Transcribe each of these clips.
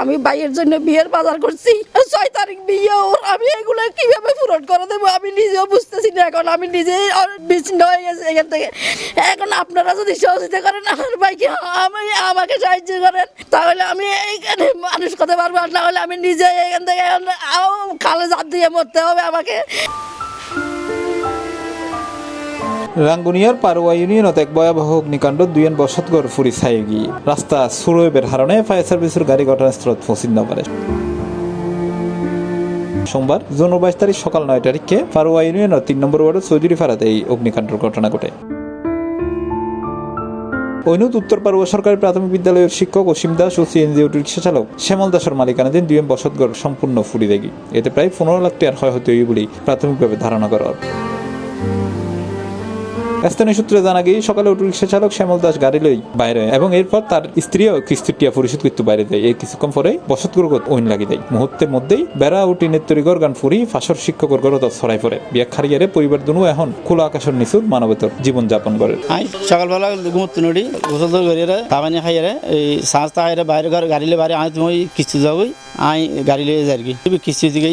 আমি ভাইয়ের জন্য বিয়ের বাজার করছি, 6 তারিখ বিয়ে ওর, আমি এগুলো কিভাবে পূরণ করে দেবো আমি নিজেও বুঝতেছি না। এখন আমি নিজেই বিচ্ছিন্ন হয়ে গেছি এখান থেকে। এখন আপনারা যদি সহযোগিতা করেন আমার ভাইকে, আমাকে সাহায্য করেন, তাহলে আমি এইখানে মানুষ করতে পারবো, না হলে আমি নিজে এখান থেকে খালে জাত দিয়ে মরতে হবে আমাকে। রাঙ্গুনিয়ার পারোয়া ইউনিয়নত এক ভয়াবহ অগ্নিকাণ্ড, 2 বসতঘর ফুরি ছাই গিয়ে রাস্তা সুরোয়েবের হারণে ফায়ার সার্ভিসের গাড়ি ঘটনাস্থলত পৌঁছিত না পারে। সোমবার জুন 22 তারিখ সকাল 9 তারিখে পারোয়া ইউনিয়নের 3 নম্বর ওয়ার্ডের চৌধুরী ফারাতে এই অগ্নিকাণ্ডের ঘটনা ঘটে। ঐনুত উত্তর পারোয়া সরকারি প্রাথমিক বিদ্যালয়ের শিক্ষক অসীম দাস ও সিএনজি অটো রিক্সা চালক শ্যামল দাসের মালিকানাধীন 2 বসতঘর সম্পূর্ণ ফুরি দেগি। এতে প্রায় 15 লাখ টাকার ক্ষয়ক্ষতি হয়ে বলে প্রাথমিকভাবে ধারণা করা হয়। স্থানীয় সূত্রে জানা গিয়ে সকালে অটো রিক্সা চালক শ্যামল দাস গাড়ি লই বাইরে এবং এরপর তার স্ত্রীও কিস্তির টিয়া পরিশোধ করতে বাইরে দেয়। এই কিছুক্ষণ পরে বসতঘর ওইন লাগি দেয়। মুহূর্তের মধ্যেই বেড়া ও টিনের তৈরি গান ফুরি ফাঁসর শিক্ষকের ঘর ছড়াই পড়ে। বিয়া খারিয়ারে পরিবার দুনু এখন খোলা আকাশের নিচুর মানবেতর জীবন যাপন করে। সকালবেলা ঘুমোতে নড়ি গোসল করিয়ে পাবানি খাইয়ারে এই সাঁজটা খাইয়ারে বাইরে ঘর গাড়িলে বাইরে আমি তুমি কিস্তি যাবই আই গাড়ি লিয়ে যাই কি কিস্তি দিকে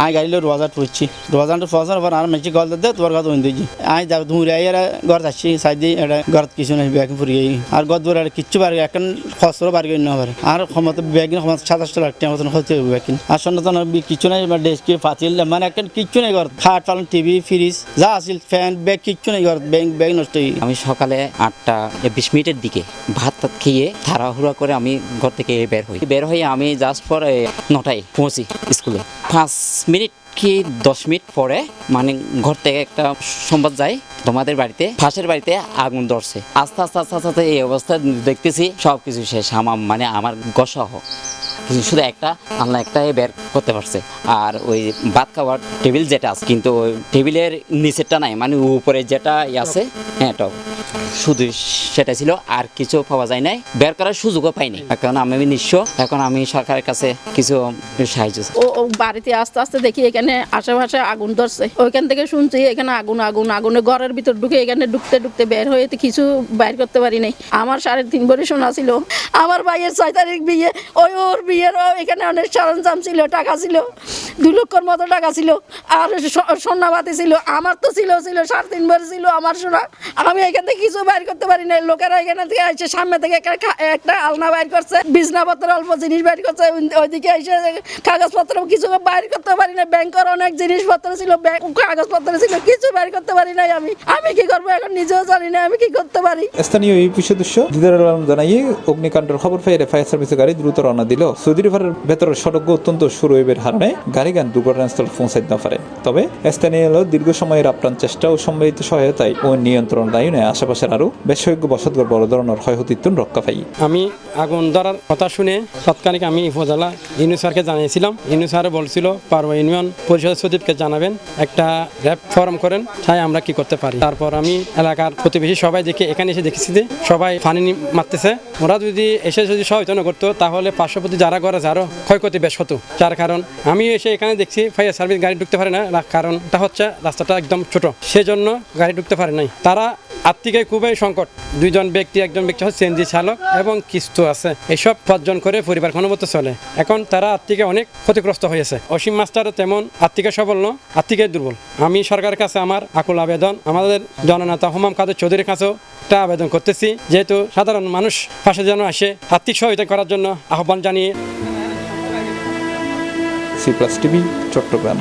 আই গাড়ি লিয়ে রোজার পড়ছি রোজানটা পৌঁছার পর আর মেসি গল দে তোমার কথা দিয়েছি আই যাব ধুরে আইয়ারে ঘর যাচ্ছি সাইড দিয়ে এটা ঘর কিছু নেই ব্যাগ ফুরিয়ে আর গদ দূরে আর কিচ্ছু পারে এখন খসরও পারি না পারে আর ক্ষমতা ব্যাগিন ক্ষমতা 27 লাখ টাকা মতন হতে হবে ব্যাগিন আর সন্ধ্যা তো কিছু নেই ডেস্কি ফাতিল মানে এখন কিচ্ছু নেই ঘর খাট পালন টিভি ফ্রিজ যা আসিল ফ্যান ব্যাগ কিচ্ছু নেই ঘর ব্যাগ নষ্ট হয়ে। আমি সকালে 8:20 দিকে ভাত খেয়ে তাড়াহুড়া করে আমি ঘর থেকে বের হয়ে আমি জাস্ট পর 9টায় পৌঁছি স্কুলে। 5 মিনিট কি 10 মিনিট পরে মানে ঘর থেকে একটা সংবাদ যায় তোমাদের বাড়িতে পাশের বাড়িতে আগুন ধরছে। আস্তে আস্তে আস্তে আস্তে এই অবস্থা দেখতেছি সবকিছু শেষ। মানে আমার গসহ শুধু একটা আল্লাহ একটাই বের করতে পারছে। আর ওই ভাত খাওয়ার টেবিল যেটা আছে কিন্তু ওই টেবিলের নিচেরটা নাই, মানে উপরে যেটা আছে হ্যাঁ টক শুধু সেটা ছিল, আর কিছু পাওয়া যায় নাই, বের করার সুযোগও পাইনি। এখন আমি নিঃস্ব, এখন আমি সরকারের কাছে কিছু সাহায্য। ও বাড়িতে আস্তে আস্তে দেখি এখানে আশেপাশে আগুন ধরছে, ওইখান থেকে শুনছি এখানে আগুন আগুন আগুনে ঘরের ভিতর ঢুকে এখানে ঢুকতে ঢুকতে বের হয়ে কিছু বাইর করতে পারি নাই। আমার 3.5 ভরি সোনা ছিল, আমার ভাইয়ের 6 তারিখ বিয়ে, ওর বিয়ের এখানে অনেক সরঞ্জাম ছিল, টাকা ছিল 2 লক্ষর মতো টাকা ছিল, আর সোনাবাতি ছিল, আমার তো ছিল 3.5 ভরি ছিল আমার সোনা। আমি এখান থেকে কিছু বাইর করতে পারি না। লোকেরা এখানে থেকে এসে সামনে থেকে একটা আলনা বাইর করছে, বিছনাপত্র অল্প জিনিস বাইর করছে, ওইদিকে এসে কাগজপত্র কিছু বাইর করতে পারি না। ব্যাংকের অনেক জিনিসপত্র ছিল, কাগজপত্র ছিল, কিছু বাইর করতে পারি নাই। আমি কি করবো এখন নিজেও জানি না আমি কি করতে পারি। স্থানীয় ইউপি সদস্য দিদারুল আলম জানাইয়ে অগ্নিকাণ্ডের খবর পেয়ে ফায়ার সার্ভিসের গাড়ি দ্রুত রওনা দিল। চৌধুরী ফারার ভেতরের সড়ক অত্যন্ত সুরোয়েবের হারণে গাড়িগান দুর্ঘটনাস্থল পৌঁছাইতে না পারে। তবে স্থানীয় দীর্ঘ সময়ের আপ্রাণ চেষ্টা ও সম্মিলিত সহায়তায় ও নিয়ন্ত্রণ দায়নে আশেপাশের আরো বেশিজ্ঞ বসতঘর বড় ধরনের ক্ষয়ক্ষতির রক্ষা পাই। আমি আগুন ধরার কথা শুনে তৎকালীন আমি উপজেলা ইউনূস স্যারকে জানিয়েছিলাম। ইউনূস স্যার বলছিল পারোয়া ইউনিয়ন পরিষদের সচিবকে জানাবেন, একটা র্যাপ ফর্ম করেন, তাই আমরা কি করতে পারি। তারপর আমি এলাকার প্রতিবেশী সবাই দেখে এখানে এসে দেখেছি যে সবাই পানি মারতেছে। ওরা যদি এসে যদি সচেতন করতো তাহলে পার্শ্ববর্তী যারা ঘর আছে আরো ক্ষয়ক্ষতি বেশ হতো। যার কারণ আমি এসে এখানে দেখছি ফায়ার সার্ভিস গাড়ি ঢুকতে পারে না, কারণটা হচ্ছে রাস্তাটা একদম ছোট, সেজন্য গাড়ি ঢুকতে পারে নাই। তারা আর্থিক খুবই সংকট, 2 জন ব্যক্তি, একজন ব্যক্তি হচ্ছে সিএনজি চালক এবং কিস্তু আছে, এসব 5 জন করে পরিবার কোনোমতে চলে। এখন তারা আর্থিকে অনেক ক্ষতিগ্রস্ত হয়েছে। অসীম মাস্টারও তেমন আর্থিকে সবল নয়, আর্থিকে দুর্বল। আমি সরকারের কাছে আমার আকুল আবেদন, আমাদের জননেতা হুমাম কাদের চৌধুরীর কাছেও একটা আবেদন করতেছি, যেহেতু সাধারণ মানুষ পাশে যেন আসে আর্থিক সহায়তা করার জন্য আহ্বান জানিয়ে। C plus TV, Chittagong.